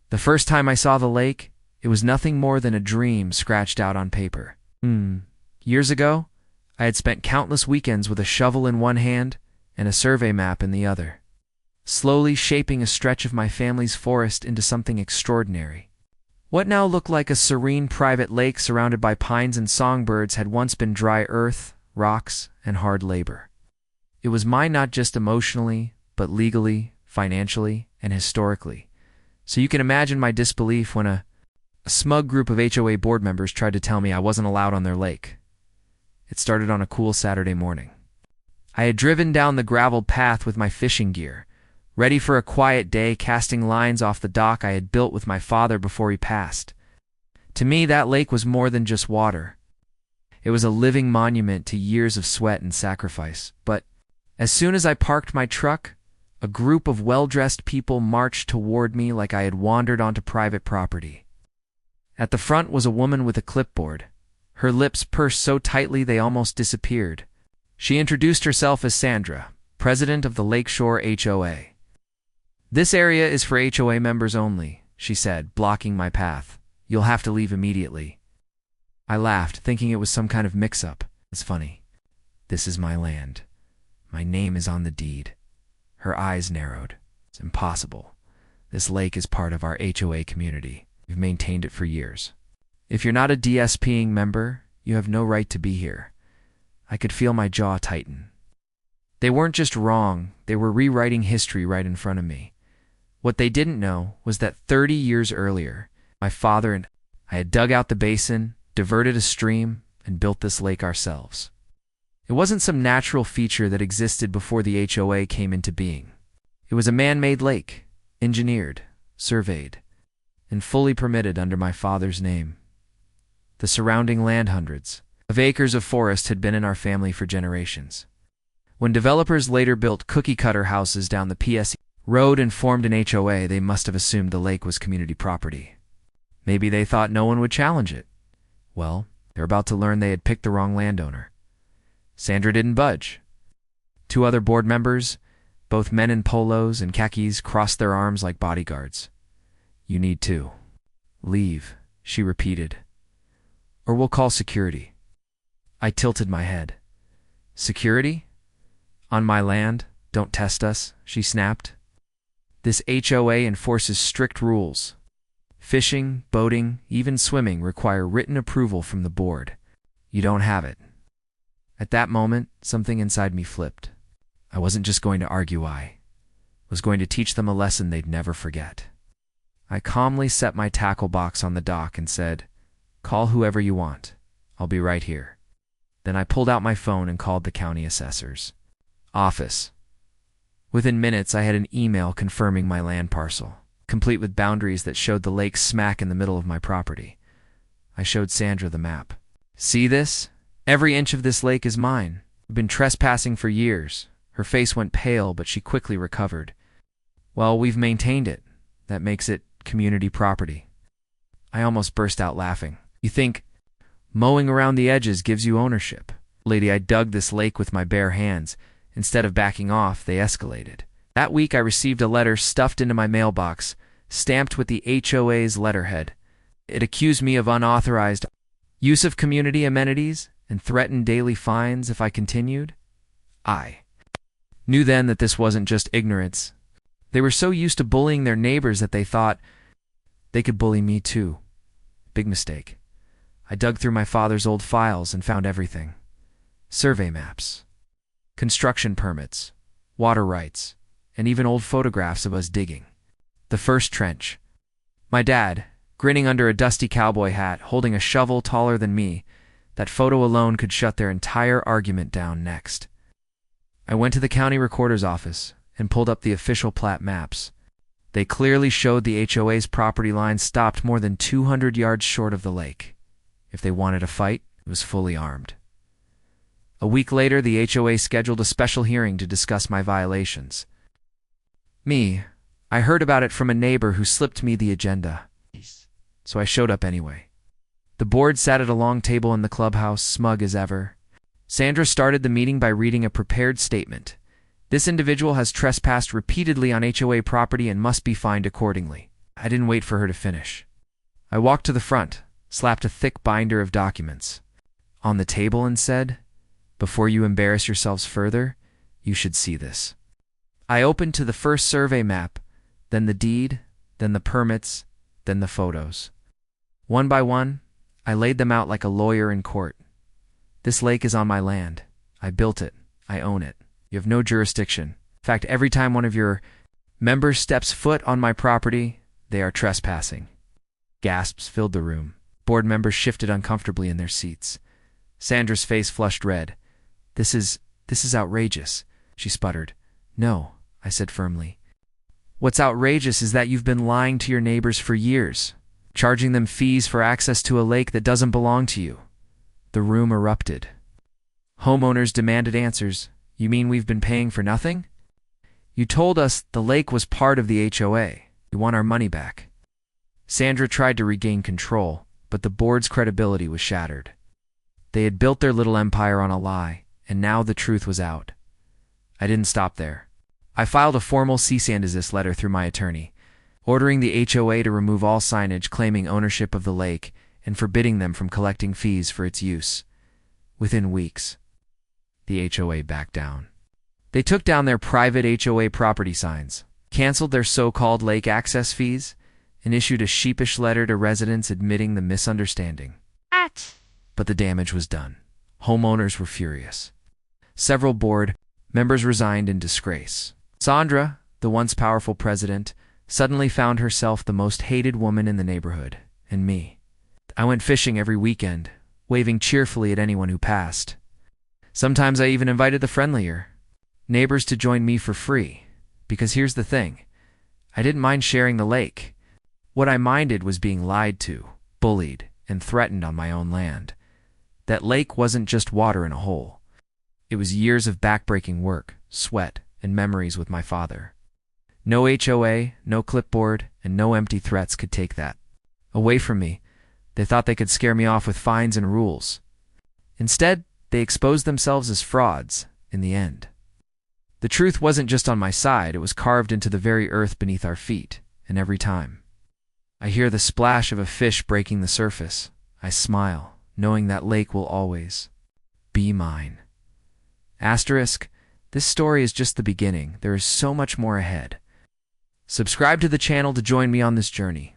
The first time I saw the lake, it was nothing more than a dream scratched out on paper. Years ago, I had spent countless weekends with a shovel in one hand and a survey map in the other, slowly shaping a stretch of my family's forest into something extraordinary. What now looked like a serene private lake surrounded by pines and songbirds had once been dry earth, rocks, and hard labor. It was mine not just emotionally, but legally, financially, and historically. So you can imagine my disbelief when a smug group of HOA board members tried to tell me I wasn't allowed on their lake. It started on a cool Saturday morning. I had driven down the graveled path with my fishing gear, ready for a quiet day, casting lines off the dock I had built with my father before he passed. To me, that lake was more than just water. It was a living monument to years of sweat and sacrifice. But as soon as I parked my truck, a group of well-dressed people marched toward me like I had wandered onto private property. At the front was a woman with a clipboard, her lips pursed so tightly they almost disappeared. She introduced herself as Sandra, president of the Lakeshore HOA. "This area is for HOA members only," she said, blocking my path. "You'll have to leave immediately." I laughed, thinking it was some kind of mix-up. It's funny. This is my land. My name is on the deed. Her eyes narrowed. It's impossible. This lake is part of our HOA community. We've maintained it for years. If you're not a DSPing member, you have no right to be here. I could feel my jaw tighten. They weren't just wrong, they were rewriting history right in front of me. What they didn't know was that 30 years earlier, my father and I had dug out the basin, diverted a stream, and built this lake ourselves. It wasn't some natural feature that existed before the HOA came into being. It was a man-made lake, engineered, surveyed, and fully permitted under my father's name. The surrounding land, hundreds of acres of forest, had been in our family for generations. When developers later built cookie-cutter houses down the PSE road and formed an HOA, they must have assumed the lake was community property. Maybe they thought no one would challenge it. Well, they're about to learn they had picked the wrong landowner. Sandra didn't budge. Two other board members, both men in polos and khakis, crossed their arms like bodyguards. "You need to leave," she repeated, "or we'll call security." I tilted my head. "Security? On my land? Don't test us," she snapped. "This HOA enforces strict rules. Fishing, boating, even swimming require written approval from the board. You don't have it." At that moment, something inside me flipped. I wasn't just going to argue, I was going to teach them a lesson they'd never forget. I calmly set my tackle box on the dock and said, "Call whoever you want. I'll be right here." Then I pulled out my phone and called the county assessor's office. Within minutes, I had an email confirming my land parcel, complete with boundaries that showed the lake smack in the middle of my property. I showed Sandra the map. "See this? Every inch of this lake is mine. I've been trespassing for years." Her face went pale, but she quickly recovered. "Well, we've maintained it. That makes it community property." I almost burst out laughing. "You think mowing around the edges gives you ownership?" "Lady, I dug this lake with my bare hands. Instead of backing off, they escalated." That week, I received a letter stuffed into my mailbox, stamped with the HOA's letterhead. It accused me of unauthorized use of community amenities and threatened daily fines if I continued. I knew then that this wasn't just ignorance. They were so used to bullying their neighbors that they thought they could bully me too. Big mistake. I dug through my father's old files and found everything. Survey maps, construction permits, water rights, and even old photographs of us digging. The first trench. My dad, grinning under a dusty cowboy hat, holding a shovel taller than me. That photo alone could shut their entire argument down next. I went to the county recorder's office and pulled up the official plat maps. They clearly showed the HOA's property line stopped more than 200 yards short of the lake. If they wanted a fight, it was fully armed. A week later, the HOA scheduled a special hearing to discuss my violations. I heard about it from a neighbor who slipped me the agenda. So I showed up anyway. The board sat at a long table in the clubhouse, smug as ever. Sandra started the meeting by reading a prepared statement. "This individual has trespassed repeatedly on HOA property and must be fined accordingly." I didn't wait for her to finish. I walked to the front, slapped a thick binder of documents on the table and said, "Before you embarrass yourselves further, you should see this." I opened to the first survey map, then the deed, then the permits, then the photos. One by one, I laid them out like a lawyer in court. "This lake is on my land. I built it. I own it. You have no jurisdiction. In fact, every time one of your members steps foot on my property, they are trespassing." Gasps filled the room. Board members shifted uncomfortably in their seats. Sandra's face flushed red. This is outrageous," she sputtered. "No," I said firmly. "What's outrageous is that you've been lying to your neighbors for years, charging them fees for access to a lake that doesn't belong to you." The room erupted. Homeowners demanded answers. "You mean we've been paying for nothing? You told us the lake was part of the HOA. We want our money back." Sandra tried to regain control, but the board's credibility was shattered. They had built their little empire on a lie, and now the truth was out. I didn't stop there. I filed a formal cease and desist letter through my attorney, ordering the HOA to remove all signage claiming ownership of the lake and forbidding them from collecting fees for its use. Within weeks, the HOA backed down. They took down their private HOA property signs, canceled their so-called lake access fees, and issued a sheepish letter to residents admitting the misunderstanding. But the damage was done. Homeowners were furious. Several board members resigned in disgrace. Sandra, the once powerful president, suddenly found herself the most hated woman in the neighborhood, and me. I went fishing every weekend, waving cheerfully at anyone who passed. Sometimes I even invited the friendlier neighbors to join me for free, because here's the thing. I didn't mind sharing the lake. What I minded was being lied to, bullied, and threatened on my own land. That lake wasn't just water in a hole. It was years of backbreaking work, sweat, and memories with my father. No HOA, no clipboard, and no empty threats could take that away from me. They thought they could scare me off with fines and rules. Instead, they exposed themselves as frauds in the end. The truth wasn't just on my side, it was carved into the very earth beneath our feet, and every time I hear the splash of a fish breaking the surface, I smile, knowing that lake will always be mine. Asterisk, this story is just the beginning. There is so much more ahead. Subscribe to the channel to join me on this journey.